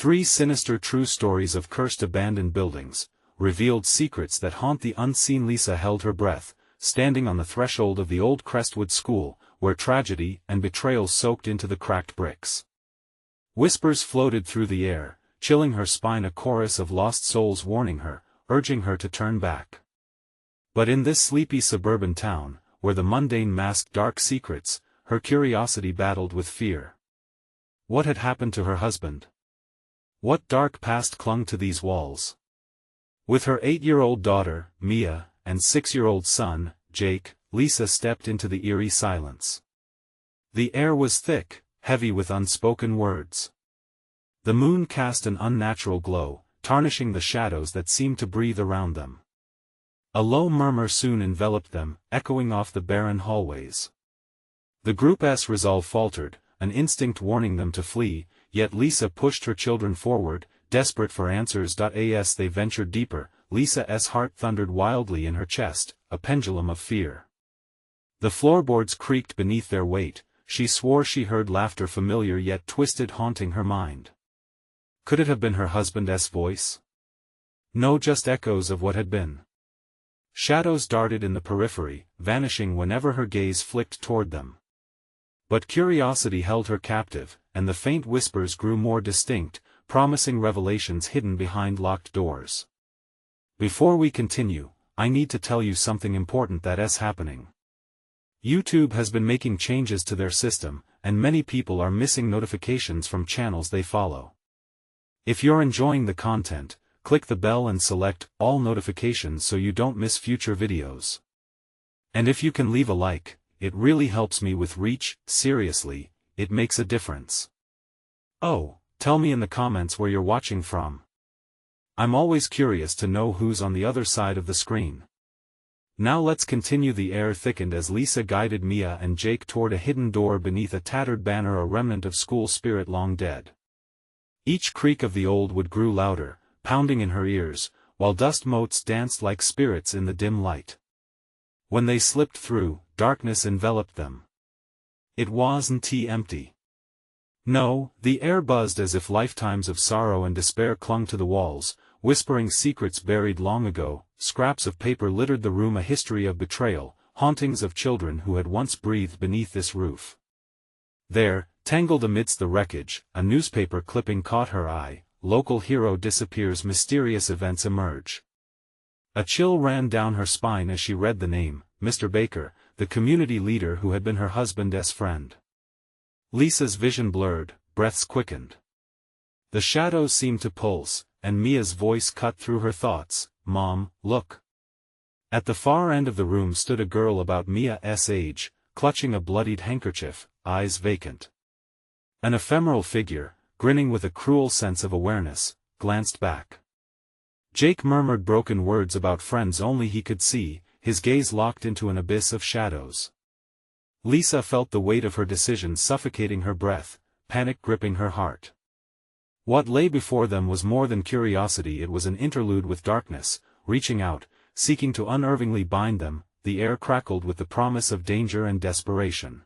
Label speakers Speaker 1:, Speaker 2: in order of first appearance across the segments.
Speaker 1: 3 sinister true stories of cursed abandoned buildings, revealed secrets that haunt the unseen. Lisa held her breath, standing on the threshold of the old Crestwood school, where tragedy and betrayal soaked into the cracked bricks. Whispers floated through the air, chilling her spine, a chorus of lost souls warning her, urging her to turn back. But in this sleepy suburban town, where the mundane masked dark secrets, her curiosity battled with fear. What had happened to her husband? What dark past clung to these walls? With her 8-year-old daughter, Mia, and 6-year-old son, Jake, Lisa stepped into the eerie silence. The air was thick, heavy with unspoken words. The moon cast an unnatural glow, tarnishing the shadows that seemed to breathe around them. A low murmur soon enveloped them, echoing off the barren hallways. The group's resolve faltered, an instinct warning them to flee, yet Lisa pushed her children forward, desperate for answers. As they ventured deeper, Lisa's heart thundered wildly in her chest, a pendulum of fear. The floorboards creaked beneath their weight. She swore she heard laughter, familiar yet twisted, haunting her mind. Could it have been her husband's voice? No, just echoes of what had been. Shadows darted in the periphery, vanishing whenever her gaze flicked toward them. But curiosity held her captive, and the faint whispers grew more distinct, promising revelations hidden behind locked doors. Before we continue, I need to tell you something important that's happening. YouTube has been making changes to their system, and many people are missing notifications from channels they follow. If you're enjoying the content, click the bell and select all notifications so you don't miss future videos. And if you can leave a like, it really helps me with reach. Seriously, it makes a difference. Oh, tell me in the comments where you're watching from. I'm always curious to know who's on the other side of the screen. Now let's continue. The air thickened as Lisa guided Mia and Jake toward a hidden door beneath a tattered banner, a remnant of school spirit long dead. Each creak of the old wood grew louder, pounding in her ears, while dust motes danced like spirits in the dim light. When they slipped through, darkness enveloped them. It wasn't empty. No, the air buzzed as if lifetimes of sorrow and despair clung to the walls, whispering secrets buried long ago. Scraps of paper littered the room, a history of betrayal, hauntings of children who had once breathed beneath this roof. There, tangled amidst the wreckage, a newspaper clipping caught her eye. Local hero disappears, mysterious events emerge. A chill ran down her spine as she read the name, Mr. Baker, the community leader who had been her husband's friend. Lisa's vision blurred, breaths quickened. The shadows seemed to pulse, and Mia's voice cut through her thoughts. Mom, look. At the far end of the room stood a girl about Mia's age, clutching a bloodied handkerchief, eyes vacant. An ephemeral figure, grinning with a cruel sense of awareness, glanced back. Jake murmured broken words about friends only he could see, his gaze locked into an abyss of shadows. Lisa felt the weight of her decision suffocating her breath, panic gripping her heart. What lay before them was more than curiosity, it was an interlude with darkness, reaching out, seeking to unerringly bind them. The air crackled with the promise of danger and desperation.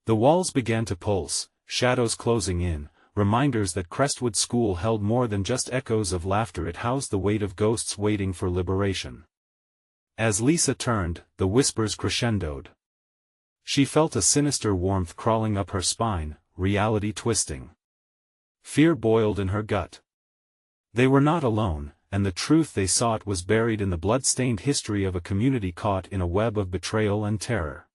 Speaker 1: The walls began to pulse, shadows closing in, reminders that Crestwood School held more than just echoes of laughter, it housed the weight of ghosts waiting for liberation. As Lisa turned, the whispers crescendoed. She felt a sinister warmth crawling up her spine, reality twisting. Fear boiled in her gut. They were not alone, and the truth they sought was buried in the blood-stained history of a community caught in a web of betrayal and terror.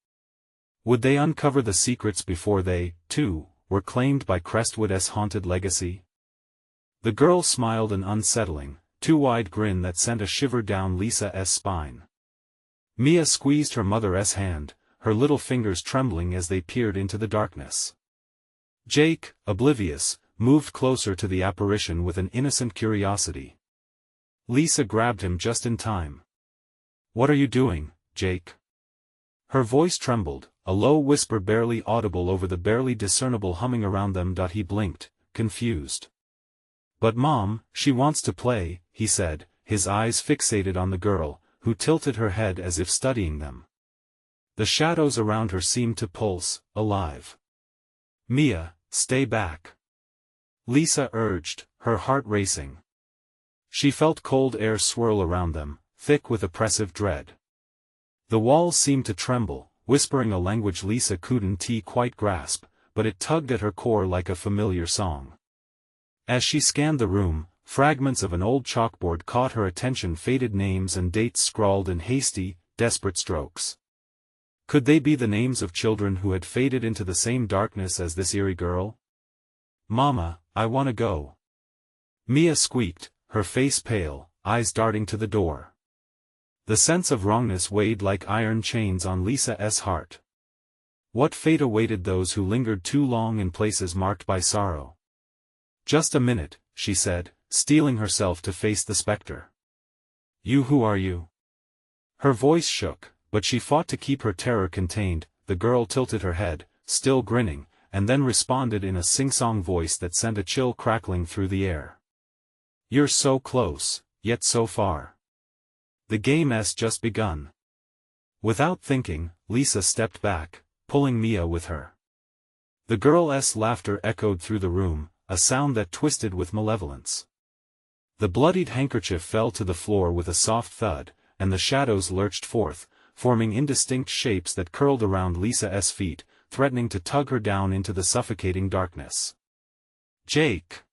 Speaker 1: Would they uncover the secrets before they, too, were claimed by Crestwood's haunted legacy? The girl smiled, an unsettling, too-wide grin that sent a shiver down Lisa's spine. Mia squeezed her mother's hand, her little fingers trembling as they peered into the darkness. Jake, oblivious, moved closer to the apparition with an innocent curiosity. Lisa grabbed him just in time. "What are you doing, Jake?" Her voice trembled, a low whisper barely audible over the barely discernible humming around them. He blinked, confused. "But Mom, she wants to play," he said, his eyes fixated on the girl, who tilted her head as if studying them. The shadows around her seemed to pulse, alive. "Mia, stay back." Lisa urged, her heart racing. She felt cold air swirl around them, thick with oppressive dread. The walls seemed to tremble, whispering a language Lisa couldn't quite grasp, but it tugged at her core like a familiar song. As she scanned the room, fragments of an old chalkboard caught her attention, faded names and dates scrawled in hasty, desperate strokes. Could they be the names of children who had faded into the same darkness as this eerie girl? "Mama, I wanna go," Mia squeaked, her face pale, eyes darting to the door. The sense of wrongness weighed like iron chains on Lisa's heart. What fate awaited those who lingered too long in places marked by sorrow? "Just a minute," she said, steeling herself to face the specter. Who are you?" Her voice shook, but she fought to keep her terror contained. The girl tilted her head, still grinning, and then responded in a sing-song voice that sent a chill crackling through the air. "You're so close, yet so far. The game's just begun." Without thinking, Lisa stepped back, pulling Mia with her. The girl's laughter echoed through the room, a sound that twisted with malevolence. The bloodied handkerchief fell to the floor with a soft thud, and the shadows lurched forth, forming indistinct shapes that curled around Lisa's feet, threatening to tug her down into the suffocating darkness. "Jake!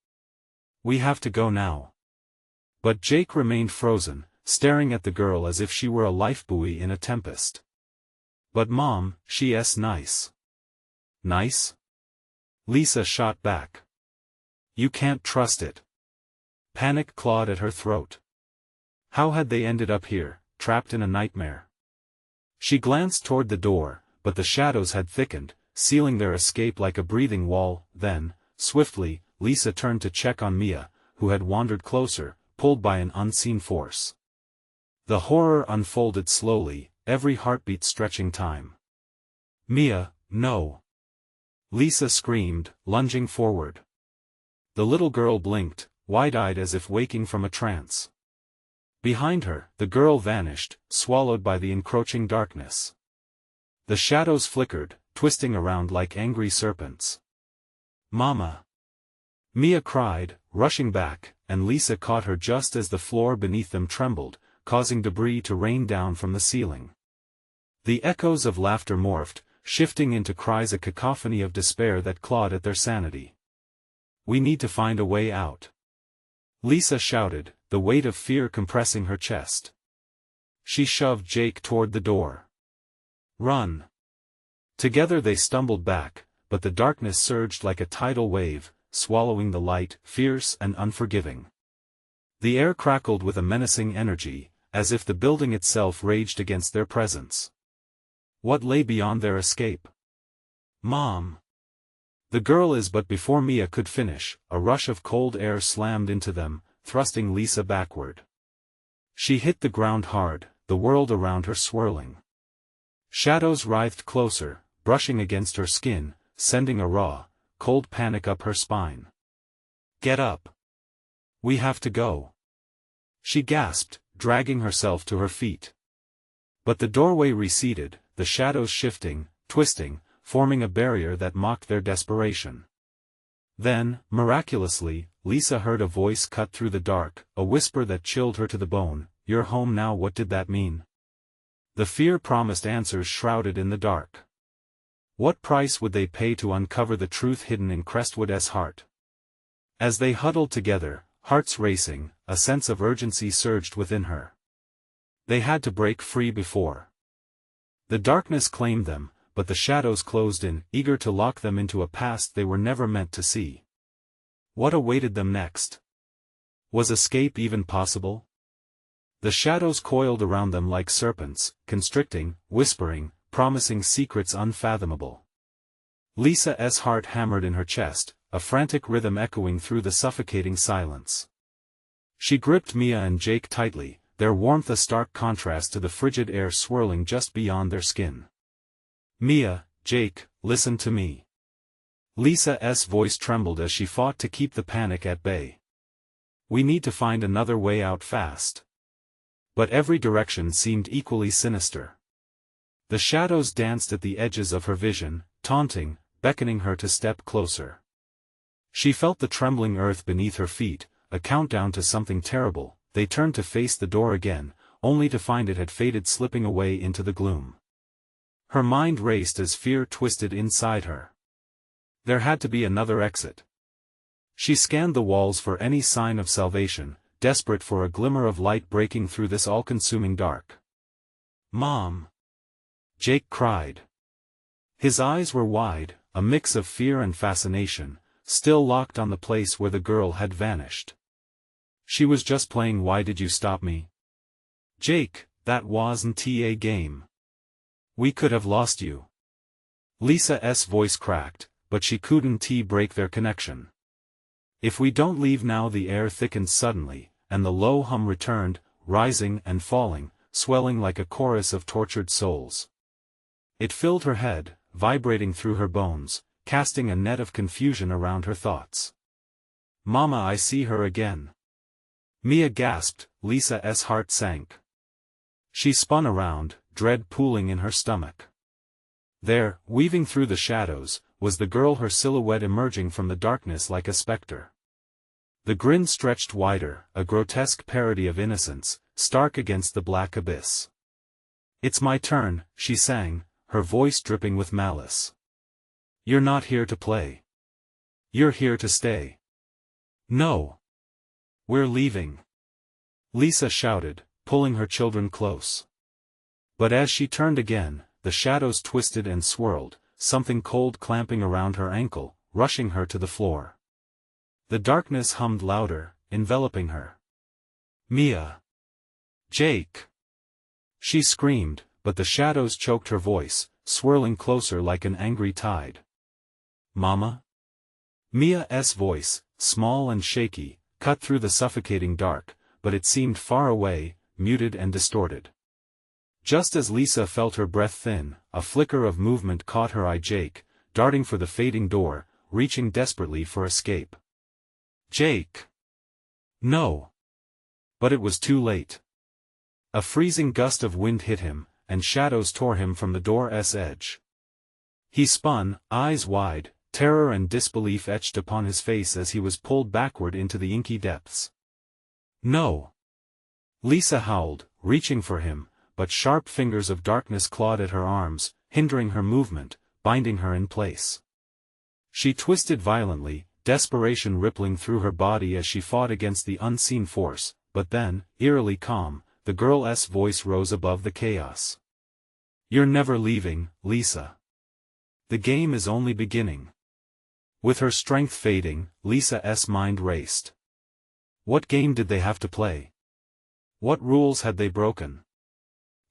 Speaker 1: We have to go now." But Jake remained frozen, staring at the girl as if she were a lifebuoy in a tempest. "But Mom, she's nice." "Nice?" Lisa shot back. "You can't trust it." Panic clawed at her throat. How had they ended up here, trapped in a nightmare? She glanced toward the door, but the shadows had thickened, sealing their escape like a breathing wall. Then, swiftly, Lisa turned to check on Mia, who had wandered closer, pulled by an unseen force. The horror unfolded slowly, every heartbeat stretching time. "Mia, no!" Lisa screamed, lunging forward. The little girl blinked, wide-eyed as if waking from a trance. Behind her, the girl vanished, swallowed by the encroaching darkness. The shadows flickered, twisting around like angry serpents. "Mama!" Mia cried, rushing back, and Lisa caught her just as the floor beneath them trembled, causing debris to rain down from the ceiling. The echoes of laughter morphed, shifting into cries, a cacophony of despair that clawed at their sanity. "We need to find a way out," Lisa shouted, the weight of fear compressing her chest. She shoved Jake toward the door. "Run!" Together they stumbled back, but the darkness surged like a tidal wave, swallowing the light, fierce and unforgiving. The air crackled with a menacing energy, as if the building itself raged against their presence. What lay beyond their escape? "Mom!" The girl is, but before Mia could finish, a rush of cold air slammed into them, thrusting Lisa backward. She hit the ground hard, the world around her swirling. Shadows writhed closer, brushing against her skin, sending a raw, cold panic up her spine. "Get up! We have to go!" She gasped, dragging herself to her feet. But the doorway receded, the shadows shifting, twisting, forming a barrier that mocked their desperation. Then, miraculously, Lisa heard a voice cut through the dark, a whisper that chilled her to the bone. "You're home now." What did that mean? The fear-promised answers shrouded in the dark. What price would they pay to uncover the truth hidden in Crestwood's heart? As they huddled together, hearts racing, a sense of urgency surged within her. They had to break free before the darkness claimed them, but the shadows closed in, eager to lock them into a past they were never meant to see. What awaited them next? Was escape even possible? The shadows coiled around them like serpents, constricting, whispering, promising secrets unfathomable. Lisa's heart hammered in her chest, a frantic rhythm echoing through the suffocating silence. She gripped Mia and Jake tightly, their warmth a stark contrast to the frigid air swirling just beyond their skin. "Mia, Jake, listen to me." Lisa's voice trembled as she fought to keep the panic at bay. "We need to find another way out fast." But every direction seemed equally sinister. The shadows danced at the edges of her vision, taunting, beckoning her to step closer. She felt the trembling earth beneath her feet, a countdown to something terrible. They turned to face the door again, only to find it had faded, slipping away into the gloom. Her mind raced as fear twisted inside her. There had to be another exit. She scanned the walls for any sign of salvation, desperate for a glimmer of light breaking through this all-consuming dark. "Mom!" Jake cried. His eyes were wide, a mix of fear and fascination, still locked on the place where the girl had vanished. "She was just playing. Why did you stop me?" "Jake, that wasn't a game. We could have lost you." Lisa's voice cracked, but she couldn't break their connection. "If we don't leave now." The air thickened suddenly, and the low hum returned, rising and falling, swelling like a chorus of tortured souls. It filled her head, vibrating through her bones, casting a net of confusion around her thoughts. "Mama, I see her again." Mia gasped. Lisa's heart sank. She spun around, dread pooling in her stomach. There, weaving through the shadows, was the girl, her silhouette emerging from the darkness like a specter. The grin stretched wider, a grotesque parody of innocence, stark against the black abyss. "It's my turn," she sang, her voice dripping with malice. "You're not here to play. You're here to stay." "No. We're leaving," Lisa shouted, pulling her children close. But as she turned again, the shadows twisted and swirled, something cold clamping around her ankle, rushing her to the floor. The darkness hummed louder, enveloping her. "Mia! Jake!" She screamed, but the shadows choked her voice, swirling closer like an angry tide. "Mama?" Mia's voice, small and shaky, cut through the suffocating dark, but it seemed far away, muted and distorted. Just as Lisa felt her breath thin, a flicker of movement caught her eye. Jake, darting for the fading door, reaching desperately for escape. "Jake! No!" But it was too late. A freezing gust of wind hit him, and shadows tore him from the door's edge. He spun, eyes wide, terror and disbelief etched upon his face as he was pulled backward into the inky depths. "No!" Lisa howled, reaching for him, but sharp fingers of darkness clawed at her arms, hindering her movement, binding her in place. She twisted violently, desperation rippling through her body as she fought against the unseen force, but then, eerily calm, the girl's voice rose above the chaos. "You're never leaving, Lisa. The game is only beginning." With her strength fading, Lisa's mind raced. What game did they have to play? What rules had they broken?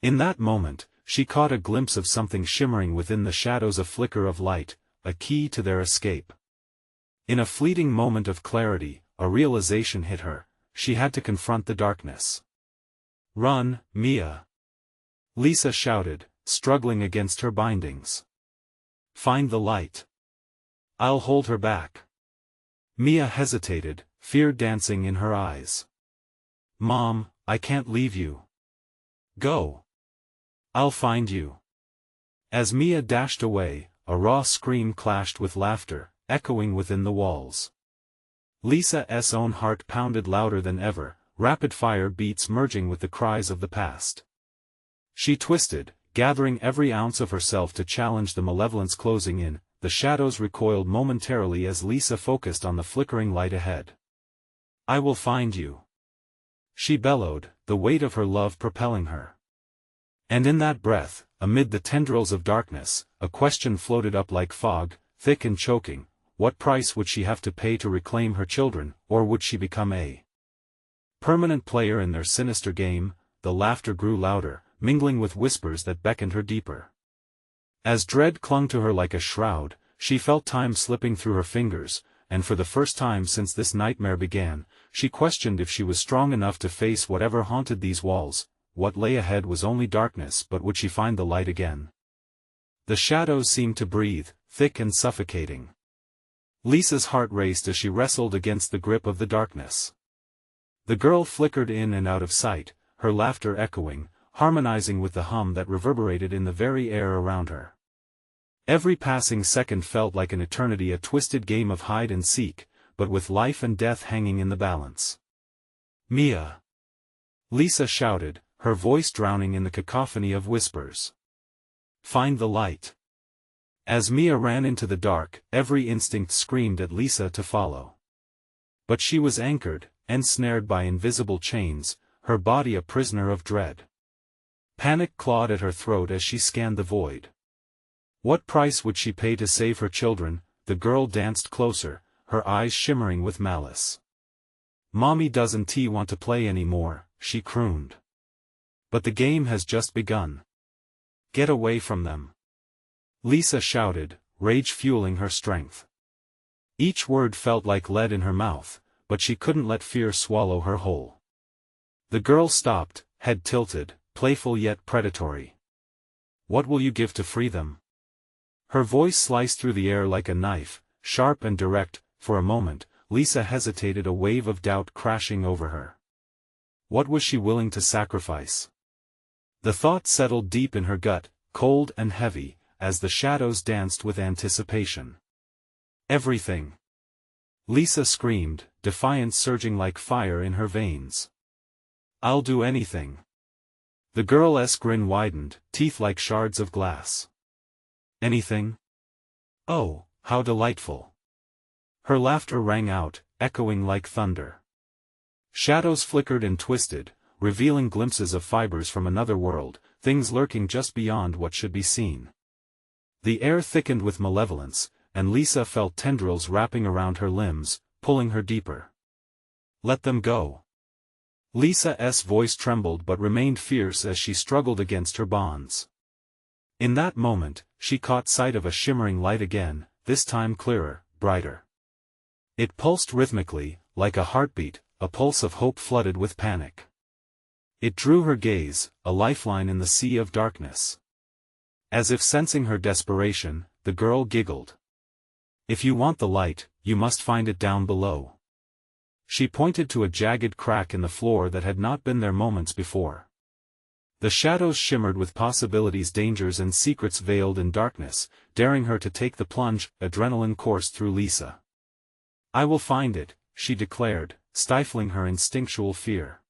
Speaker 1: In that moment, she caught a glimpse of something shimmering within the shadows, a flicker of light, a key to their escape. In a fleeting moment of clarity, a realization hit her: she had to confront the darkness. "Run, Mia!" Lisa shouted, struggling against her bindings. "Find the light. I'll hold her back." Mia hesitated, fear dancing in her eyes. "Mom, I can't leave you." "Go. I'll find you." As Mia dashed away, a raw scream clashed with laughter, echoing within the walls. Lisa's own heart pounded louder than ever, rapid-fire beats merging with the cries of the past. She twisted, gathering every ounce of herself to challenge the malevolence closing in. The shadows recoiled momentarily as Lisa focused on the flickering light ahead. "I will find you," she bellowed, the weight of her love propelling her. And in that breath, amid the tendrils of darkness, a question floated up like fog, thick and choking: what price would she have to pay to reclaim her children, or would she become a permanent player in their sinister game? The laughter grew louder, mingling with whispers that beckoned her deeper. As dread clung to her like a shroud, she felt time slipping through her fingers, and for the first time since this nightmare began, she questioned if she was strong enough to face whatever haunted these walls. What lay ahead was only darkness, but would she find the light again? The shadows seemed to breathe, thick and suffocating. Lisa's heart raced as she wrestled against the grip of the darkness. The girl flickered in and out of sight, her laughter echoing, harmonizing with the hum that reverberated in the very air around her. Every passing second felt like an eternity, a twisted game of hide and seek, but with life and death hanging in the balance. "Mia!" Lisa shouted, her voice drowning in the cacophony of whispers. "Find the light." As Mia ran into the dark, every instinct screamed at Lisa to follow. But she was anchored, ensnared by invisible chains, her body a prisoner of dread. Panic clawed at her throat as she scanned the void. What price would she pay to save her children? The girl danced closer, her eyes shimmering with malice. "Mommy doesn't want to play anymore," she crooned. "But the game has just begun. Get away from them." Lisa shouted, rage fueling her strength. Each word felt like lead in her mouth, but she couldn't let fear swallow her whole. The girl stopped, head tilted, playful yet predatory. "What will you give to free them?" Her voice sliced through the air like a knife, sharp and direct. For a moment, Lisa hesitated, a wave of doubt crashing over her. What was she willing to sacrifice? The thought settled deep in her gut, cold and heavy, as the shadows danced with anticipation. "Everything!" Lisa screamed, defiance surging like fire in her veins. "I'll do anything." The girl's grin widened, teeth like shards of glass. "Anything? Oh, how delightful." Her laughter rang out, echoing like thunder. Shadows flickered and twisted, revealing glimpses of fibers from another world, things lurking just beyond what should be seen. The air thickened with malevolence, and Lisa felt tendrils wrapping around her limbs, pulling her deeper. "Let them go." Lisa's voice trembled but remained fierce as she struggled against her bonds. In that moment, she caught sight of a shimmering light again, this time clearer, brighter. It pulsed rhythmically, like a heartbeat, a pulse of hope flooded with panic. It drew her gaze, a lifeline in the sea of darkness. As if sensing her desperation, the girl giggled. "If you want the light, you must find it down below." She pointed to a jagged crack in the floor that had not been there moments before. The shadows shimmered with possibilities, dangers and secrets veiled in darkness, daring her to take the plunge. Adrenaline coursed through Lisa. "I will find it," she declared, stifling her instinctual fear.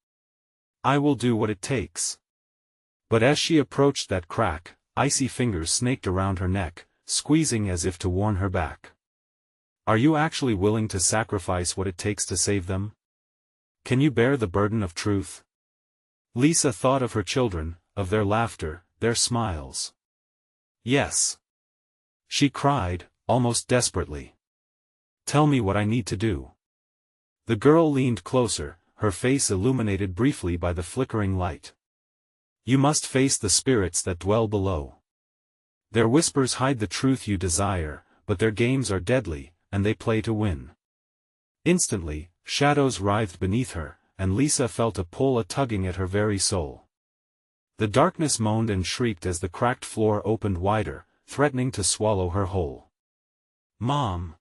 Speaker 1: "I will do what it takes." But as she approached that crack, icy fingers snaked around her neck, squeezing as if to warn her back. "Are you actually willing to sacrifice what it takes to save them? Can you bear the burden of truth?" Lisa thought of her children, of their laughter, their smiles. "Yes," she cried, almost desperately. "Tell me what I need to do." The girl leaned closer, her face illuminated briefly by the flickering light. "You must face the spirits that dwell below. Their whispers hide the truth you desire, but their games are deadly, and they play to win." Instantly, shadows writhed beneath her, and Lisa felt a pull, a tugging at her very soul. The darkness moaned and shrieked as the cracked floor opened wider, threatening to swallow her whole. "Mom!"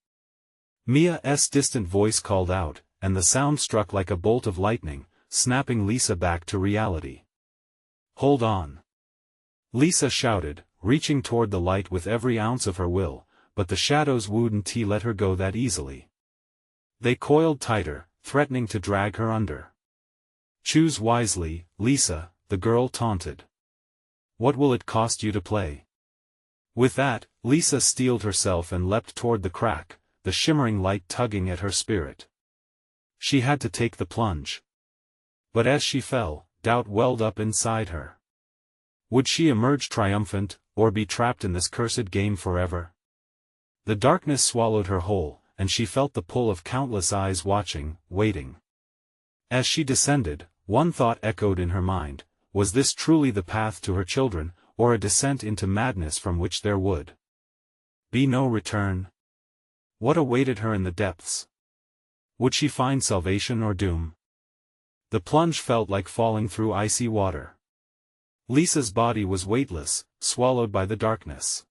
Speaker 1: Mia's distant voice called out, and the sound struck like a bolt of lightning, snapping Lisa back to reality. "Hold on!" Lisa shouted, reaching toward the light with every ounce of her will, but the shadows wouldn't let her go that easily. They coiled tighter, threatening to drag her under. "Choose wisely, Lisa," the girl taunted. "What will it cost you to play?" With that, Lisa steeled herself and leapt toward the crack, the shimmering light tugging at her spirit. She had to take the plunge. But as she fell, doubt welled up inside her. Would she emerge triumphant, or be trapped in this cursed game forever? The darkness swallowed her whole, and she felt the pull of countless eyes watching, waiting. As she descended, one thought echoed in her mind: was this truly the path to her children, or a descent into madness from which there would be no return? What awaited her in the depths? Would she find salvation or doom? The plunge felt like falling through icy water. Lisa's body was weightless, swallowed by the darkness.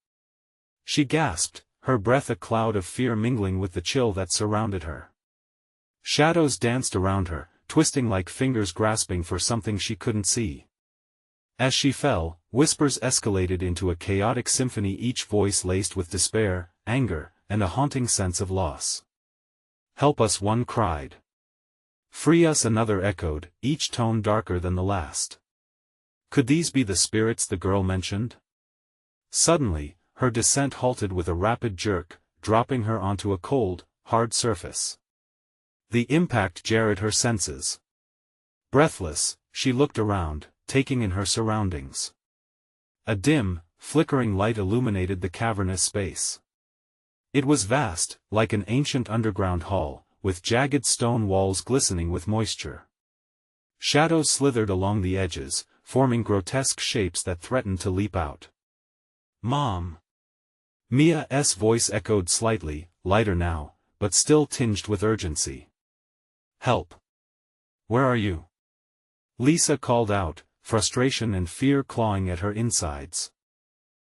Speaker 1: She gasped, her breath a cloud of fear mingling with the chill that surrounded her. Shadows danced around her, twisting like fingers grasping for something she couldn't see. As she fell, whispers escalated into a chaotic symphony, each voice laced with despair, anger, and a haunting sense of loss. Help us, one cried. Free us, another echoed, each tone darker than the last. Could these be the spirits the girl mentioned? Suddenly, her descent halted with a rapid jerk, dropping her onto a cold, hard surface. The impact jarred her senses. Breathless, she looked around, taking in her surroundings. A dim, flickering light illuminated the cavernous space. It was vast, like an ancient underground hall, with jagged stone walls glistening with moisture. Shadows slithered along the edges, forming grotesque shapes that threatened to leap out. "Mom!" Mia's voice echoed slightly, lighter now, but still tinged with urgency. "Help! Where are you?" Lisa called out, frustration and fear clawing at her insides.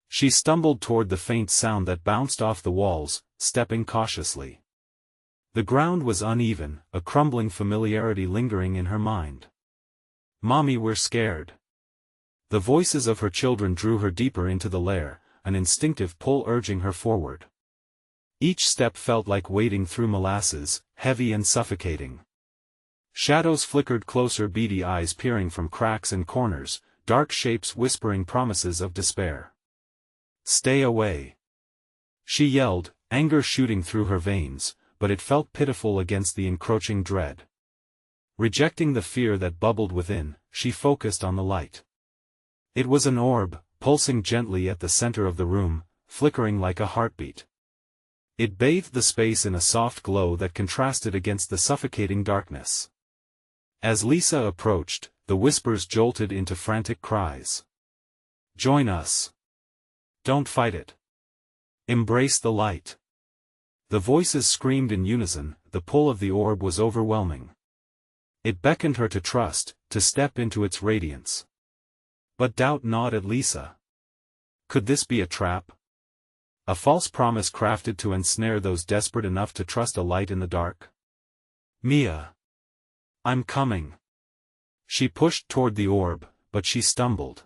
Speaker 1: She stumbled toward the faint sound that bounced off the walls, stepping cautiously. The ground was uneven, a crumbling familiarity lingering in her mind. "Mommy, we're scared." The voices of her children drew her deeper into the lair, an instinctive pull urging her forward. Each step felt like wading through molasses, heavy and suffocating. Shadows flickered closer, beady eyes peering from cracks and corners, dark shapes whispering promises of despair. "Stay away!" she yelled, anger shooting through her veins, but it felt pitiful against the encroaching dread. Rejecting the fear that bubbled within, she focused on the light. It was an orb, pulsing gently at the center of the room, flickering like a heartbeat. It bathed the space in a soft glow that contrasted against the suffocating darkness. As Lisa approached, the whispers jolted into frantic cries. "Join us! Don't fight it! Embrace the light!" The voices screamed in unison, the pull of the orb was overwhelming. It beckoned her to trust, to step into its radiance. But doubt gnawed at Lisa. Could this be a trap? A false promise crafted to ensnare those desperate enough to trust a light in the dark? "Mia! I'm coming!" She pushed toward the orb, but she stumbled.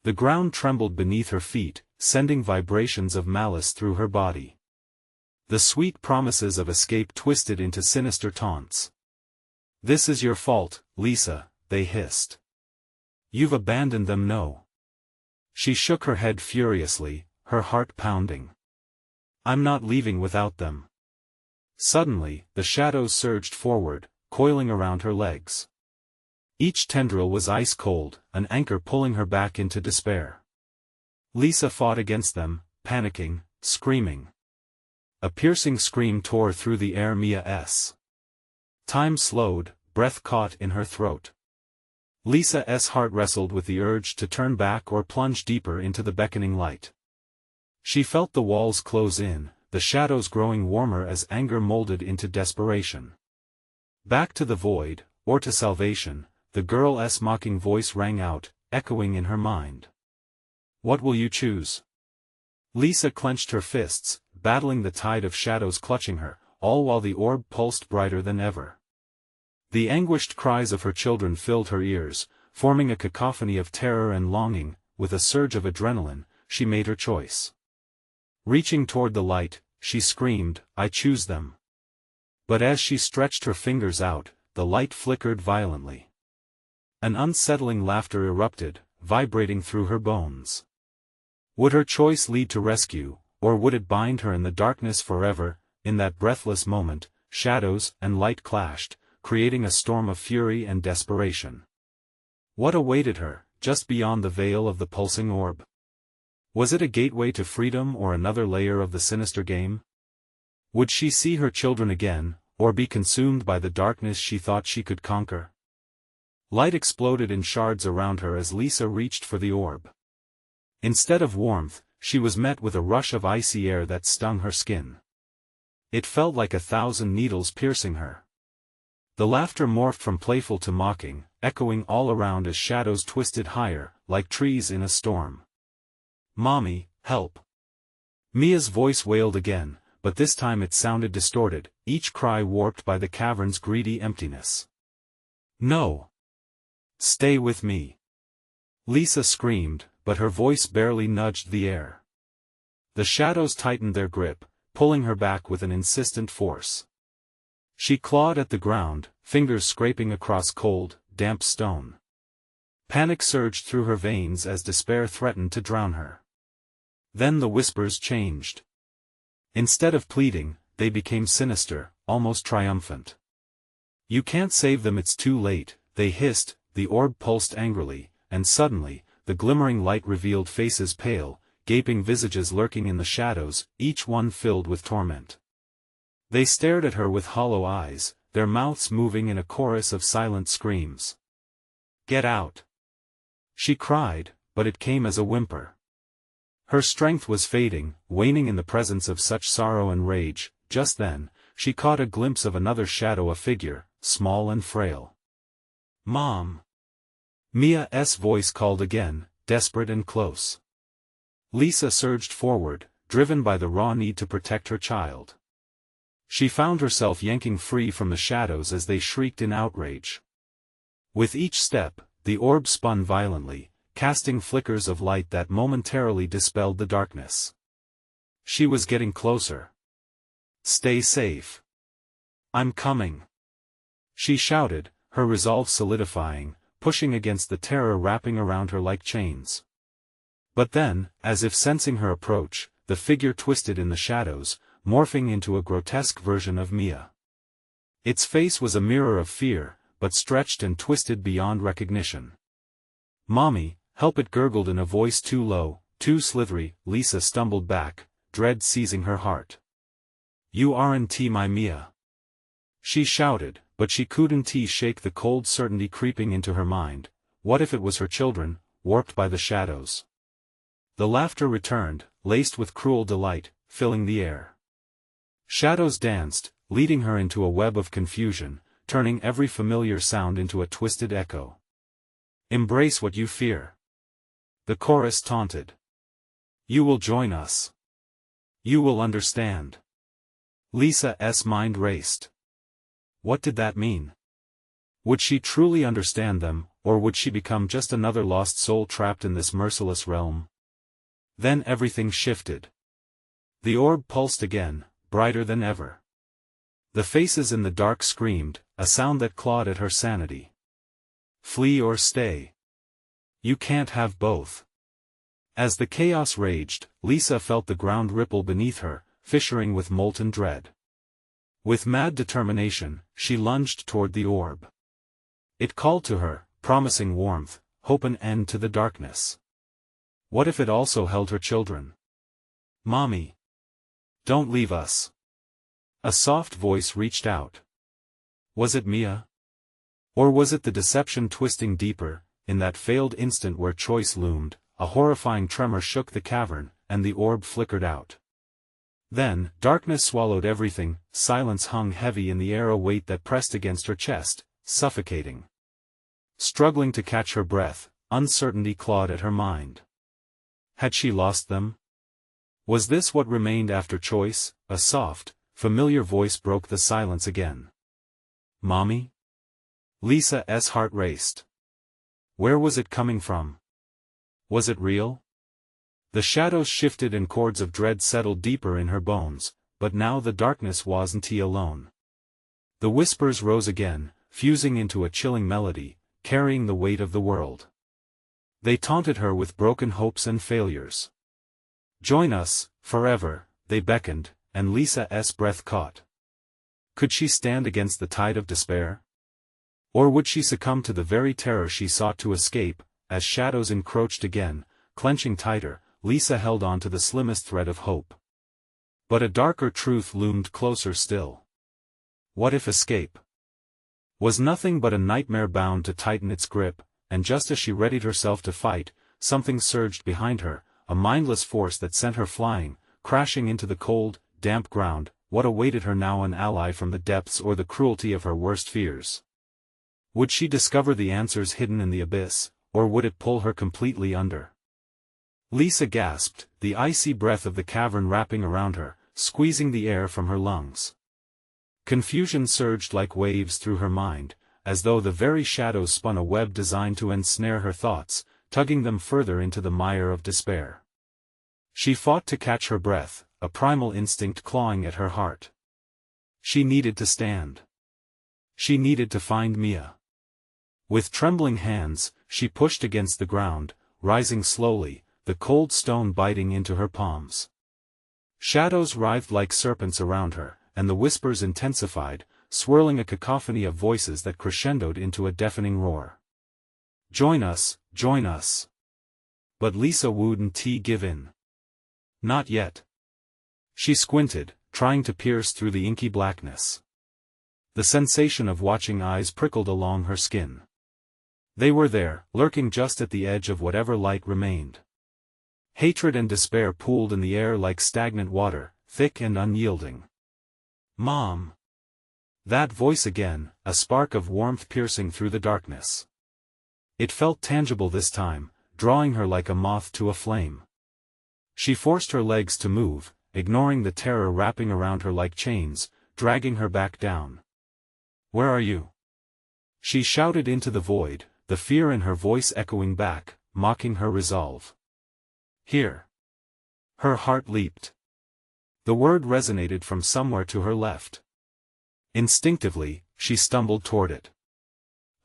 Speaker 1: The ground trembled beneath her feet, sending vibrations of malice through her body. The sweet promises of escape twisted into sinister taunts. "This is your fault, Lisa," they hissed. "You've abandoned them." "No." She shook her head furiously, her heart pounding. "I'm not leaving without them." Suddenly, the shadows surged forward, coiling around her legs. Each tendril was ice cold, an anchor pulling her back into despair. Lisa fought against them, panicking, screaming. A piercing scream tore through the air. Mia's time slowed, breath caught in her throat. Lisa's heart wrestled with the urge to turn back or plunge deeper into the beckoning light. She felt the walls close in, the shadows growing warmer as anger molded into desperation. Back to the void, or to salvation, the girl's mocking voice rang out, echoing in her mind. "What will you choose?" Lisa clenched her fists, battling the tide of shadows clutching her, all while the orb pulsed brighter than ever. The anguished cries of her children filled her ears, forming a cacophony of terror and longing. With a surge of adrenaline, she made her choice. Reaching toward the light, she screamed, "I choose them." But as she stretched her fingers out, the light flickered violently. An unsettling laughter erupted, vibrating through her bones. Would her choice lead to rescue, or would it bind her in the darkness forever? In that breathless moment, shadows and light clashed, creating a storm of fury and desperation. What awaited her, just beyond the veil of the pulsing orb? Was it a gateway to freedom or another layer of the sinister game? Would she see her children again, or be consumed by the darkness she thought she could conquer? Light exploded in shards around her as Lisa reached for the orb. Instead of warmth, she was met with a rush of icy air that stung her skin. It felt like 1,000 needles piercing her. The laughter morphed from playful to mocking, echoing all around as shadows twisted higher, like trees in a storm. "Mommy, help!" Mia's voice wailed again, but this time it sounded distorted, each cry warped by the cavern's greedy emptiness. "No! Stay with me!" Lisa screamed, but her voice barely nudged the air. The shadows tightened their grip, pulling her back with an insistent force. She clawed at the ground, fingers scraping across cold, damp stone. Panic surged through her veins as despair threatened to drown her. Then the whispers changed. Instead of pleading, they became sinister, almost triumphant. "You can't save them, it's too late," they hissed. The orb pulsed angrily, and suddenly, the glimmering light revealed faces pale, gaping visages lurking in the shadows, each one filled with torment. They stared at her with hollow eyes, their mouths moving in a chorus of silent screams. "Get out!" she cried, but it came as a whimper. Her strength was fading, waning in the presence of such sorrow and rage. Just then, she caught a glimpse of another shadow, a figure, small and frail. "Mom!" Mia's voice called again, desperate and close. Lisa surged forward, driven by the raw need to protect her child. She found herself yanking free from the shadows as they shrieked in outrage. With each step, the orb spun violently, casting flickers of light that momentarily dispelled the darkness. She was getting closer. "Stay safe. I'm coming," she shouted, her resolve solidifying, pushing against the terror wrapping around her like chains. But then, as if sensing her approach, the figure twisted in the shadows, morphing into a grotesque version of Mia. Its face was a mirror of fear, but stretched and twisted beyond recognition. "Mommy, help!" it gurgled in a voice too low, too slithery. Lisa stumbled back, dread seizing her heart. "You aren't my Mia," she shouted, but she couldn't shake the cold certainty creeping into her mind. What if it was her children, warped by the shadows? The laughter returned, laced with cruel delight, filling the air. Shadows danced, leading her into a web of confusion, turning every familiar sound into a twisted echo. "Embrace what you fear," the chorus taunted. "You will join us. You will understand." Lisa's mind raced. What did that mean? Would she truly understand them, or would she become just another lost soul trapped in this merciless realm? Then everything shifted. The orb pulsed again, brighter than ever. The faces in the dark screamed, a sound that clawed at her sanity. "Flee or stay. You can't have both." As the chaos raged, Lisa felt the ground ripple beneath her, fissuring with molten dread. With mad determination, she lunged toward the orb. It called to her, promising warmth, hope, an end to the darkness. What if it also held her children? "Mommy! Don't leave us!" A soft voice reached out. Was it Mia? Or was it the deception twisting deeper? In that failed instant where choice loomed, a horrifying tremor shook the cavern, and the orb flickered out. Then, darkness swallowed everything. Silence hung heavy in the air, a weight that pressed against her chest, suffocating. Struggling to catch her breath, uncertainty clawed at her mind. Had she lost them? Was this what remained after choice? A soft, familiar voice broke the silence again. "Mommy?" Lisa's heart raced. Where was it coming from? Was it real? The shadows shifted and chords of dread settled deeper in her bones, but now the darkness wasn't alone. The whispers rose again, fusing into a chilling melody, carrying the weight of the world. They taunted her with broken hopes and failures. "Join us, forever," they beckoned, and Lisa's breath caught. Could she stand against the tide of despair? Or would she succumb to the very terror she sought to escape? As shadows encroached again, clenching tighter, Lisa held on to the slimmest thread of hope. But a darker truth loomed closer still. What if escape was nothing but a nightmare bound to tighten its grip? And just as she readied herself to fight, something surged behind her, a mindless force that sent her flying, crashing into the cold, damp ground. What awaited her now? An ally from the depths, or the cruelty of her worst fears? Would she discover the answers hidden in the abyss, or would it pull her completely under? Lisa gasped, the icy breath of the cavern wrapping around her, squeezing the air from her lungs. Confusion surged like waves through her mind, as though the very shadows spun a web designed to ensnare her thoughts, tugging them further into the mire of despair. She fought to catch her breath, a primal instinct clawing at her heart. She needed to stand. She needed to find Mia. With trembling hands, she pushed against the ground, rising slowly, the cold stone biting into her palms. Shadows writhed like serpents around her, and the whispers intensified, swirling a cacophony of voices that crescendoed into a deafening roar. "Join us, join us." But Lisa wouldn't give in. Not yet. She squinted, trying to pierce through the inky blackness. The sensation of watching eyes prickled along her skin. They were there, lurking just at the edge of whatever light remained. Hatred and despair pooled in the air like stagnant water, thick and unyielding. "Mom!" That voice again, a spark of warmth piercing through the darkness. It felt tangible this time, drawing her like a moth to a flame. She forced her legs to move, ignoring the terror wrapping around her like chains, dragging her back down. "Where are you?" She shouted into the void, the fear in her voice echoing back, mocking her resolve. "Here." Her heart leaped. The word resonated from somewhere to her left. Instinctively, she stumbled toward it.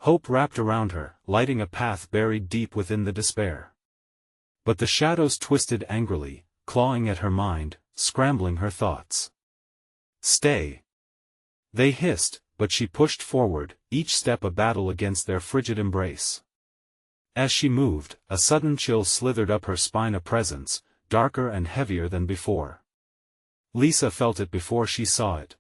Speaker 1: Hope wrapped around her, lighting a path buried deep within the despair. But the shadows twisted angrily, clawing at her mind, scrambling her thoughts. "Stay!" They hissed, but she pushed forward, each step a battle against their frigid embrace. As she moved, a sudden chill slithered up her spine, a presence, darker and heavier than before. Lisa felt it before she saw it.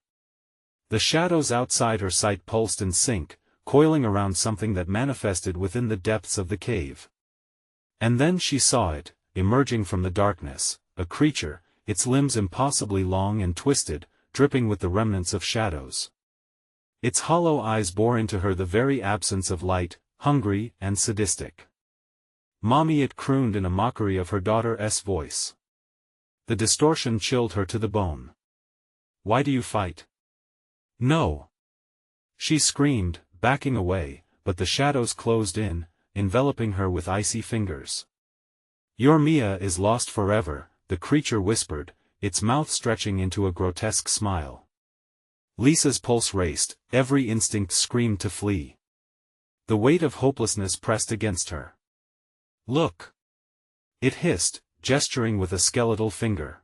Speaker 1: The shadows outside her sight pulsed in sync, coiling around something that manifested within the depths of the cave. And then she saw it, emerging from the darkness, a creature, its limbs impossibly long and twisted, dripping with the remnants of shadows. Its hollow eyes bore into her the very absence of light, hungry and sadistic. "Mommy," it crooned in a mockery of her daughter's voice. The distortion chilled her to the bone. "Why do you fight?" "No!" She screamed, backing away, but the shadows closed in, enveloping her with icy fingers. "Your Mia is lost forever," the creature whispered, its mouth stretching into a grotesque smile. Lisa's pulse raced, every instinct screamed to flee. The weight of hopelessness pressed against her. "Look!" it hissed, gesturing with a skeletal finger.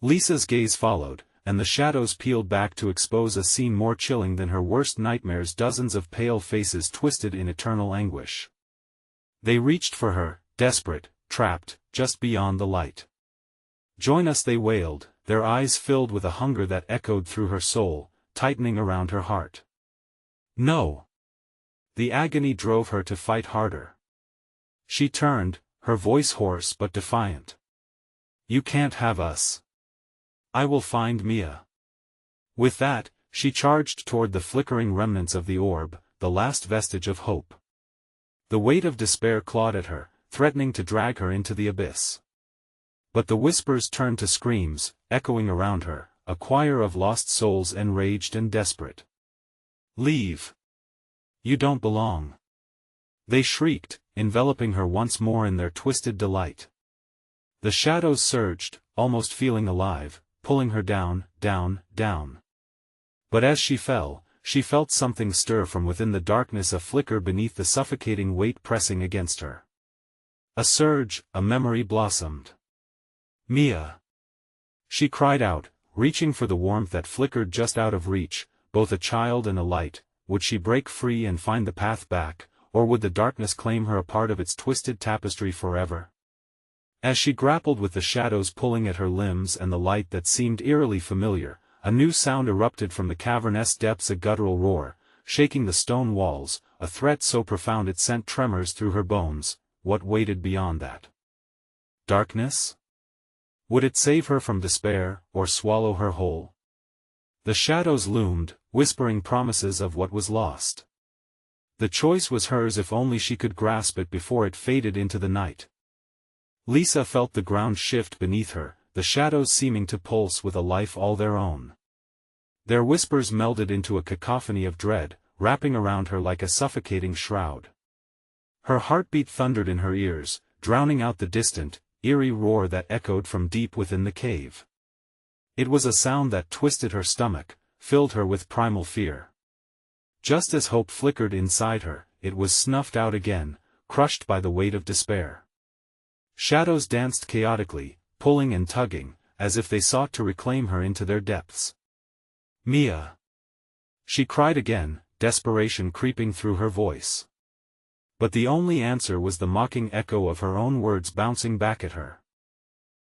Speaker 1: Lisa's gaze followed, and the shadows peeled back to expose a scene more chilling than her worst nightmares, dozens of pale faces twisted in eternal anguish. They reached for her, desperate, trapped, just beyond the light. "Join us," they wailed, their eyes filled with a hunger that echoed through her soul, tightening around her heart. "No!" The agony drove her to fight harder. She turned, her voice hoarse but defiant. "You can't have us. I will find Mia." With that, she charged toward the flickering remnants of the orb, the last vestige of hope. The weight of despair clawed at her, threatening to drag her into the abyss. But the whispers turned to screams, echoing around her, a choir of lost souls enraged and desperate. "Leave! You don't belong!" They shrieked, enveloping her once more in their twisted delight. The shadows surged, almost feeling alive, pulling her down, down, down. But as she fell, she felt something stir from within the darkness, a flicker beneath the suffocating weight pressing against her. A surge, a memory blossomed. "Mia!" She cried out, reaching for the warmth that flickered just out of reach, both a child and a light. Would she break free and find the path back, or would the darkness claim her a part of its twisted tapestry forever? As she grappled with the shadows pulling at her limbs and the light that seemed eerily familiar, a new sound erupted from the cavernous depths, a guttural roar, shaking the stone walls, a threat so profound it sent tremors through her bones. What waited beyond that? Darkness? Would it save her from despair, or swallow her whole? The shadows loomed, whispering promises of what was lost. The choice was hers if only she could grasp it before it faded into the night. Lisa felt the ground shift beneath her, the shadows seeming to pulse with a life all their own. Their whispers melded into a cacophony of dread, wrapping around her like a suffocating shroud. Her heartbeat thundered in her ears, drowning out the distant, eerie roar that echoed from deep within the cave. It was a sound that twisted her stomach, filled her with primal fear. Just as hope flickered inside her, it was snuffed out again, crushed by the weight of despair. Shadows danced chaotically, pulling and tugging, as if they sought to reclaim her into their depths. "Mia!" she cried again, desperation creeping through her voice. But the only answer was the mocking echo of her own words bouncing back at her.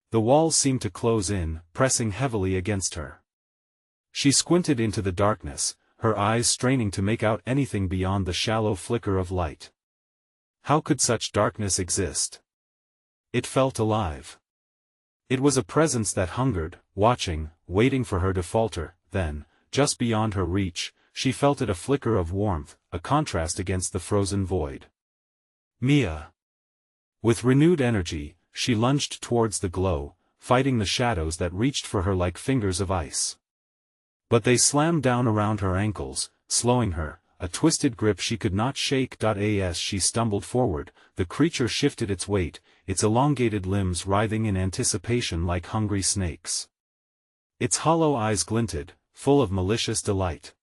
Speaker 1: The walls seemed to close in, pressing heavily against her. She squinted into the darkness, her eyes straining to make out anything beyond the shallow flicker of light. How could such darkness exist? It felt alive. It was a presence that hungered, watching, waiting for her to falter. Then, just beyond her reach, she felt it, a flicker of warmth, a contrast against the frozen void. "Mia!" With renewed energy, she lunged towards the glow, fighting the shadows that reached for her like fingers of ice. But they slammed down around her ankles, slowing her, a twisted grip she could not shake. As she stumbled forward, the creature shifted its weight, its elongated limbs writhing in anticipation like hungry snakes. Its hollow eyes glinted, full of malicious delight.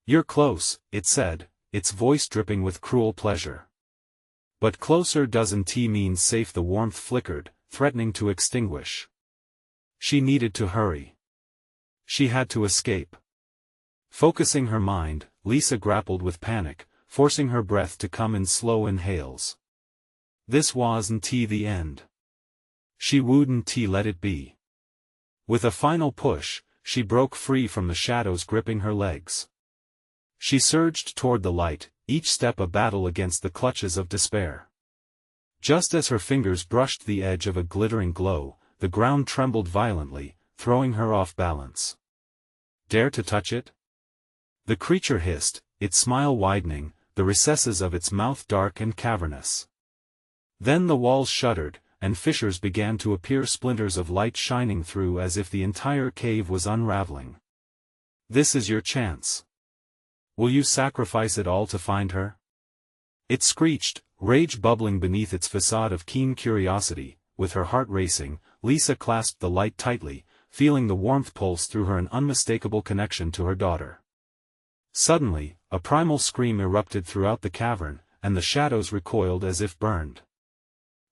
Speaker 1: "You're close," it said, its voice dripping with cruel pleasure. But closer doesn't mean safe. The warmth flickered, threatening to extinguish. She needed to hurry. She had to escape. Focusing her mind, Lisa grappled with panic, forcing her breath to come in slow inhales. This wasn't the end. She wouldn't let it be. With a final push, she broke free from the shadows gripping her legs. She surged toward the light, each step a battle against the clutches of despair. Just as her fingers brushed the edge of a glittering glow, the ground trembled violently, throwing her off balance. "Dare to touch it?" the creature hissed, its smile widening, the recesses of its mouth dark and cavernous. Then the walls shuddered, and fissures began to appear, splinters of light shining through as if the entire cave was unraveling. "This is your chance. Will you sacrifice it all to find her?" it screeched, rage bubbling beneath its facade of keen curiosity. With her heart racing, Lisa clasped the light tightly, feeling the warmth pulse through her, an unmistakable connection to her daughter. Suddenly, a primal scream erupted throughout the cavern, and the shadows recoiled as if burned.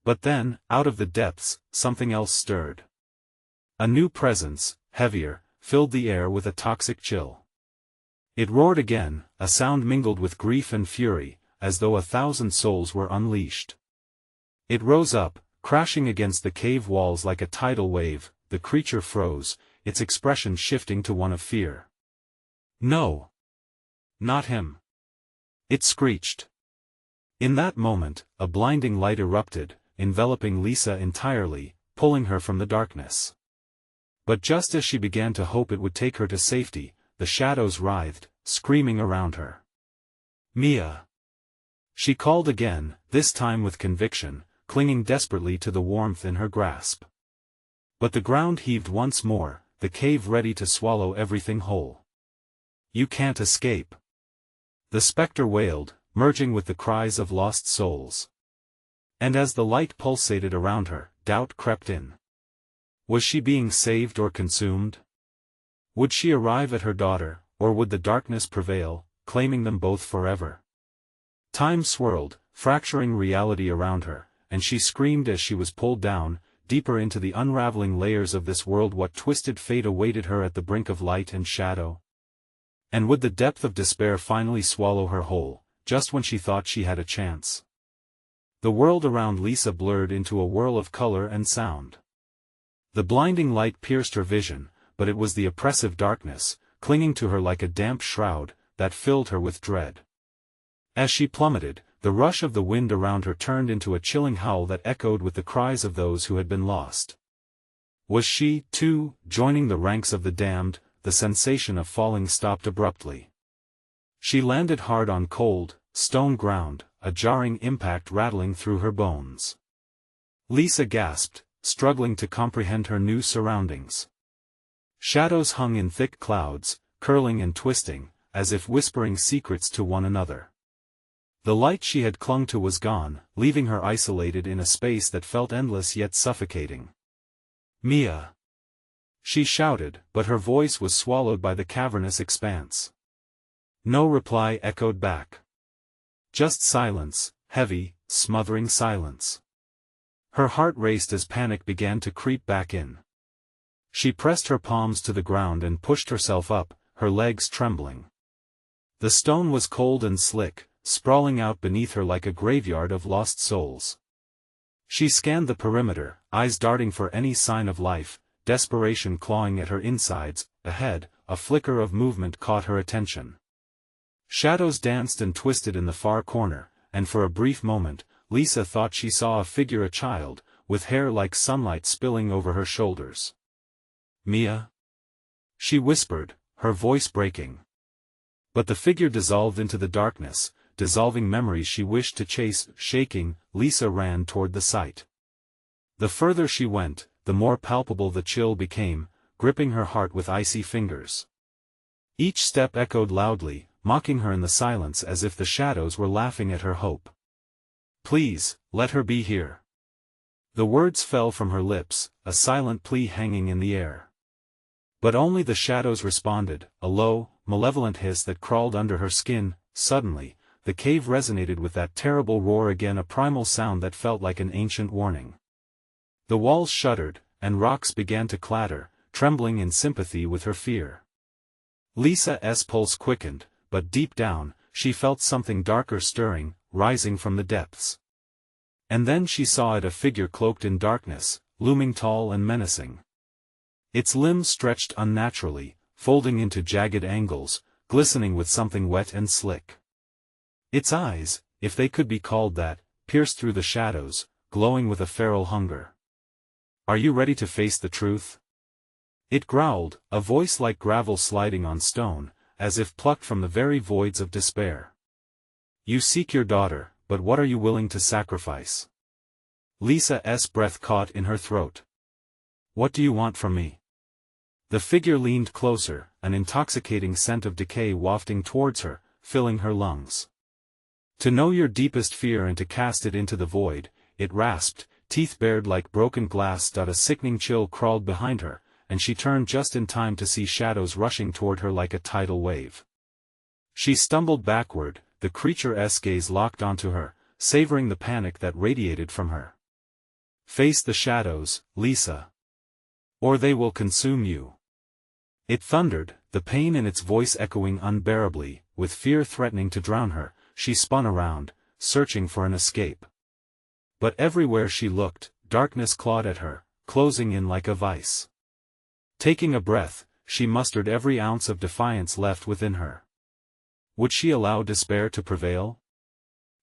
Speaker 1: But then, out of the depths, something else stirred. A new presence, heavier, filled the air with a toxic chill. It roared again, a sound mingled with grief and fury, as though 1,000 souls were unleashed. It rose up, crashing against the cave walls like a tidal wave. The creature froze, its expression shifting to one of fear. "No! Not him!" it screeched. In that moment, a blinding light erupted, enveloping Lisa entirely, pulling her from the darkness. But just as she began to hope it would take her to safety, the shadows writhed, screaming around her. "Mia!" she called again, this time with conviction, clinging desperately to the warmth in her grasp. But the ground heaved once more, the cave ready to swallow everything whole. "You can't escape!" the specter wailed, merging with the cries of lost souls. And as the light pulsated around her, doubt crept in. Was she being saved or consumed? Would she arrive at her daughter, or would the darkness prevail, claiming them both forever? Time swirled, fracturing reality around her, and she screamed as she was pulled down, deeper into the unraveling layers of this world. What twisted fate awaited her at the brink of light and shadow? And would the depth of despair finally swallow her whole, just when she thought she had a chance? The world around Lisa blurred into a whirl of color and sound. The blinding light pierced her vision, but it was the oppressive darkness, clinging to her like a damp shroud, that filled her with dread. As she plummeted, the rush of the wind around her turned into a chilling howl that echoed with the cries of those who had been lost. Was she, too, joining the ranks of the damned? The sensation of falling stopped abruptly. She landed hard on cold, stone ground, a jarring impact rattling through her bones. Lisa gasped, struggling to comprehend her new surroundings. Shadows hung in thick clouds, curling and twisting, as if whispering secrets to one another. The light she had clung to was gone, leaving her isolated in a space that felt endless yet suffocating. "Mia!" She shouted, but her voice was swallowed by the cavernous expanse. No reply echoed back. Just silence, heavy, smothering silence. Her heart raced as panic began to creep back in. She pressed her palms to the ground and pushed herself up, her legs trembling. The stone was cold and slick, sprawling out beneath her like a graveyard of lost souls. She scanned the perimeter, eyes darting for any sign of life, desperation clawing at her insides. Ahead, a flicker of movement caught her attention. Shadows danced and twisted in the far corner, and for a brief moment, Lisa thought she saw a figure, a child, with hair like sunlight spilling over her shoulders. "Mia?" she whispered, her voice breaking. But the figure dissolved into the darkness, dissolving memories she wished to chase. Shaking, Lisa ran toward the sight. The further she went, the more palpable the chill became, gripping her heart with icy fingers. Each step echoed loudly, mocking her in the silence as if the shadows were laughing at her hope. "Please, let her be here." The words fell from her lips, a silent plea hanging in the air. But only the shadows responded, a low, malevolent hiss that crawled under her skin. Suddenly, the cave resonated with that terrible roar again, a primal sound that felt like an ancient warning. The walls shuddered, and rocks began to clatter, trembling in sympathy with her fear. Lisa's pulse quickened, but deep down, she felt something darker stirring, rising from the depths. And then she saw it, a figure cloaked in darkness, looming tall and menacing. Its limbs stretched unnaturally, folding into jagged angles, glistening with something wet and slick. Its eyes, if they could be called that, pierced through the shadows, glowing with a feral hunger. "Are you ready to face the truth?" it growled, a voice like gravel sliding on stone, as if plucked from the very voids of despair. "You seek your daughter, but what are you willing to sacrifice?" Lisa's breath caught in her throat. "What do you want from me?" The figure leaned closer, an intoxicating scent of decay wafting towards her, filling her lungs. "To know your deepest fear and to cast it into the void," it rasped, teeth bared like broken glass. A sickening chill crawled behind her, and she turned just in time to see shadows rushing toward her like a tidal wave. She stumbled backward, the creature's gaze locked onto her, savoring the panic that radiated from her. "Face the shadows, Lisa. Or they will consume you." It thundered, the pain in its voice echoing unbearably. With fear threatening to drown her, she spun around, searching for an escape. But everywhere she looked, darkness clawed at her, closing in like a vice. Taking a breath, she mustered every ounce of defiance left within her. Would she allow despair to prevail?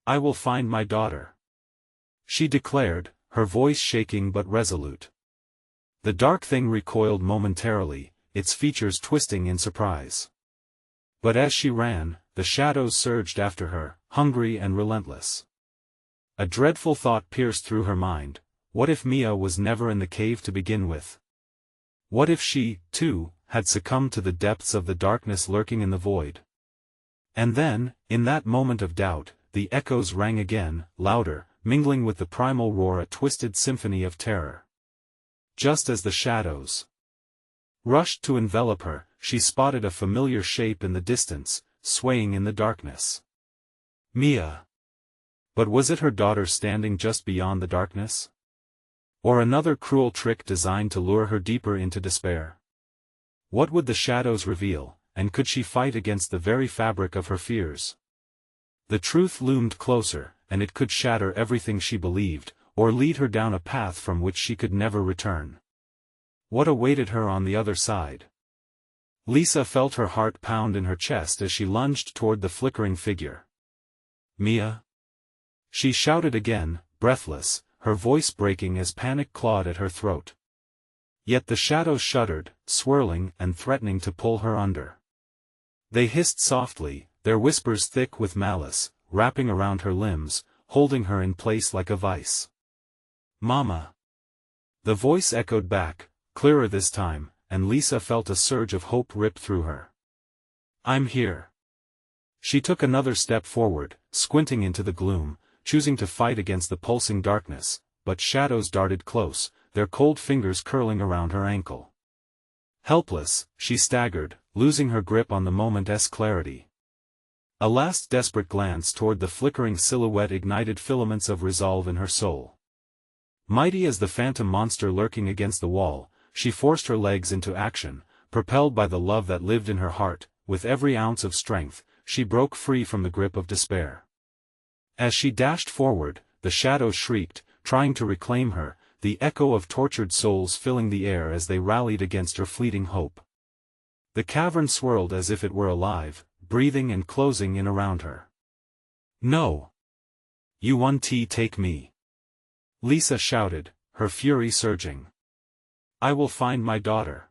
Speaker 1: "I will find my daughter," she declared, her voice shaking but resolute. The dark thing recoiled momentarily, its features twisting in surprise. But as she ran, the shadows surged after her, hungry and relentless. A dreadful thought pierced through her mind: what if Mia was never in the cave to begin with? What if she, too, had succumbed to the depths of the darkness lurking in the void? And then, in that moment of doubt, the echoes rang again, louder, mingling with the primal roar, a twisted symphony of terror. Just as the shadows rushed to envelop her, she spotted a familiar shape in the distance, swaying in the darkness. Mia! But was it her daughter standing just beyond the darkness? Or another cruel trick designed to lure her deeper into despair? What would the shadows reveal, and could she fight against the very fabric of her fears? The truth loomed closer, and it could shatter everything she believed, or lead her down a path from which she could never return. What awaited her on the other side? Lisa felt her heart pound in her chest as she lunged toward the flickering figure. "Mia!" she shouted again, breathless, her voice breaking as panic clawed at her throat. Yet the shadows shuddered, swirling and threatening to pull her under. They hissed softly, their whispers thick with malice, wrapping around her limbs, holding her in place like a vice. "Mama!" The voice echoed back, clearer this time, and Lisa felt a surge of hope rip through her. "I'm here." She took another step forward, squinting into the gloom, choosing to fight against the pulsing darkness, but shadows darted close, their cold fingers curling around her ankle. Helpless, she staggered, losing her grip on the moment's clarity. A last desperate glance toward the flickering silhouette ignited filaments of resolve in her soul. Mighty as the phantom monster lurking against the wall, she forced her legs into action, propelled by the love that lived in her heart. With every ounce of strength, she broke free from the grip of despair. As she dashed forward, the shadows shrieked, trying to reclaim her, the echo of tortured souls filling the air as they rallied against her fleeting hope. The cavern swirled as if it were alive, breathing and closing in around her. "No! You won't take me!" Lisa shouted, her fury surging. "I will find my daughter."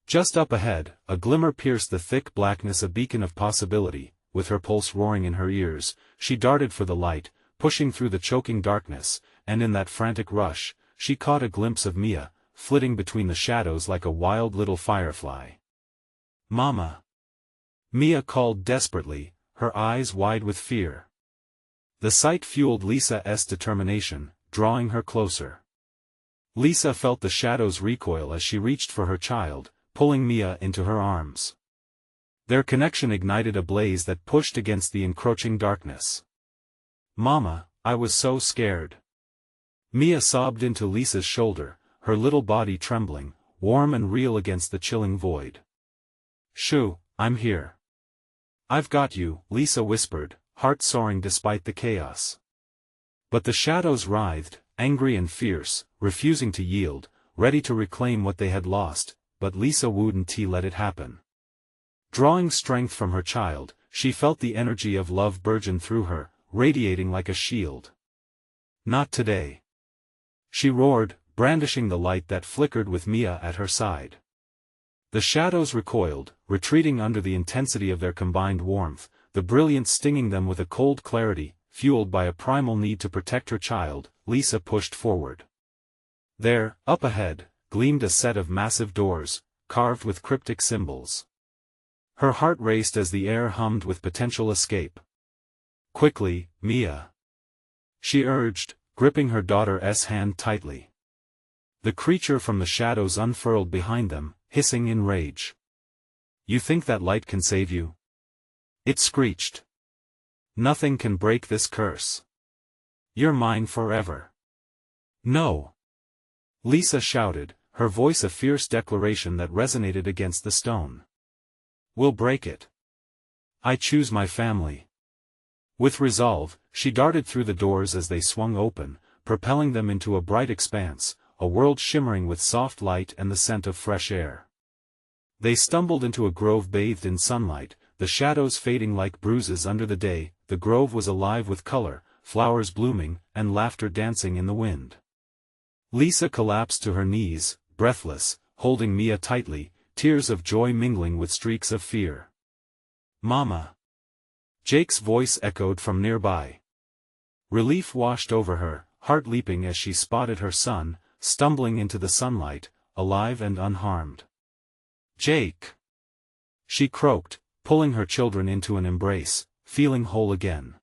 Speaker 1: Just up ahead, a glimmer pierced the thick blackness, a beacon of possibility. With her pulse roaring in her ears, she darted for the light, pushing through the choking darkness, and in that frantic rush, she caught a glimpse of Mia, flitting between the shadows like a wild little firefly. "Mama!" Mia called desperately, her eyes wide with fear. The sight fueled Lisa's determination, drawing her closer. Lisa felt the shadows recoil as she reached for her child, pulling Mia into her arms. Their connection ignited a blaze that pushed against the encroaching darkness. "Mama, I was so scared." Mia sobbed into Lisa's shoulder, her little body trembling, warm and real against the chilling void. "Shoo, I'm here. I've got you," Lisa whispered, heart soaring despite the chaos. But the shadows writhed, angry and fierce, refusing to yield, ready to reclaim what they had lost, but Lisa wouldn't let it happen. Drawing strength from her child, she felt the energy of love burgeon through her, radiating like a shield. "Not today!" she roared, brandishing the light that flickered with Mia at her side. The shadows recoiled, retreating under the intensity of their combined warmth, the brilliance stinging them with a cold clarity. Fueled by a primal need to protect her child, Lisa pushed forward. There, up ahead, gleamed a set of massive doors, carved with cryptic symbols. Her heart raced as the air hummed with potential escape. "Quickly, Mia!" she urged, gripping her daughter's hand tightly. The creature from the shadows unfurled behind them, hissing in rage. "You think that light can save you?" it screeched. "Nothing can break this curse. You're mine forever." "No!" Lisa shouted, her voice a fierce declaration that resonated against the stone. "We'll break it. I choose my family." With resolve, she darted through the doors as they swung open, propelling them into a bright expanse, a world shimmering with soft light and the scent of fresh air. They stumbled into a grove bathed in sunlight, the shadows fading like bruises under the day. The grove was alive with color, flowers blooming, and laughter dancing in the wind. Lisa collapsed to her knees, breathless, holding Mia tightly, tears of joy mingling with streaks of fear. "Mama!" Jake's voice echoed from nearby. Relief washed over her, heart leaping as she spotted her son, stumbling into the sunlight, alive and unharmed. "Jake!" she croaked, pulling her children into an embrace, feeling whole again.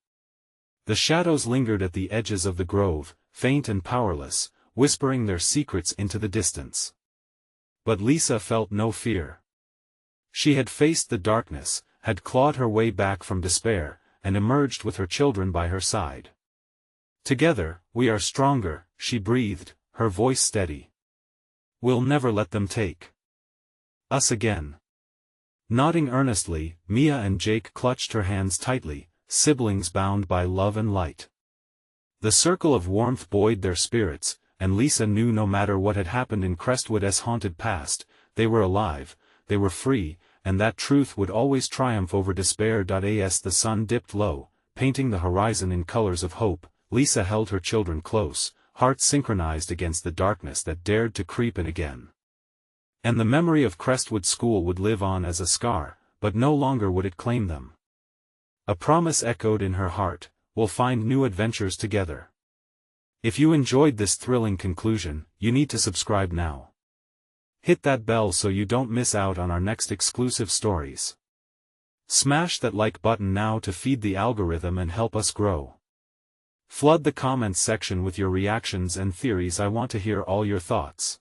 Speaker 1: The shadows lingered at the edges of the grove, faint and powerless, whispering their secrets into the distance. But Lisa felt no fear. She had faced the darkness, had clawed her way back from despair, and emerged with her children by her side. "Together, we are stronger," she breathed, her voice steady. "We'll never let them take us again." Nodding earnestly, Mia and Jake clutched her hands tightly, siblings bound by love and light. The circle of warmth buoyed their spirits, and Lisa knew no matter what had happened in Crestwood's haunted past, they were alive, they were free, and that truth would always triumph over despair. As the sun dipped low, painting the horizon in colors of hope, Lisa held her children close, hearts synchronized against the darkness that dared to creep in again. And the memory of Crestwood School would live on as a scar, but no longer would it claim them. A promise echoed in her heart: we'll find new adventures together. If you enjoyed this thrilling conclusion, you need to subscribe now. Hit that bell so you don't miss out on our next exclusive stories. Smash that like button now to feed the algorithm and help us grow. Flood the comments section with your reactions and theories. I want to hear all your thoughts.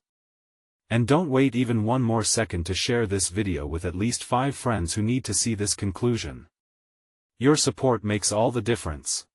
Speaker 1: And don't wait even one more second to share this video with at least 5 friends who need to see this conclusion. Your support makes all the difference.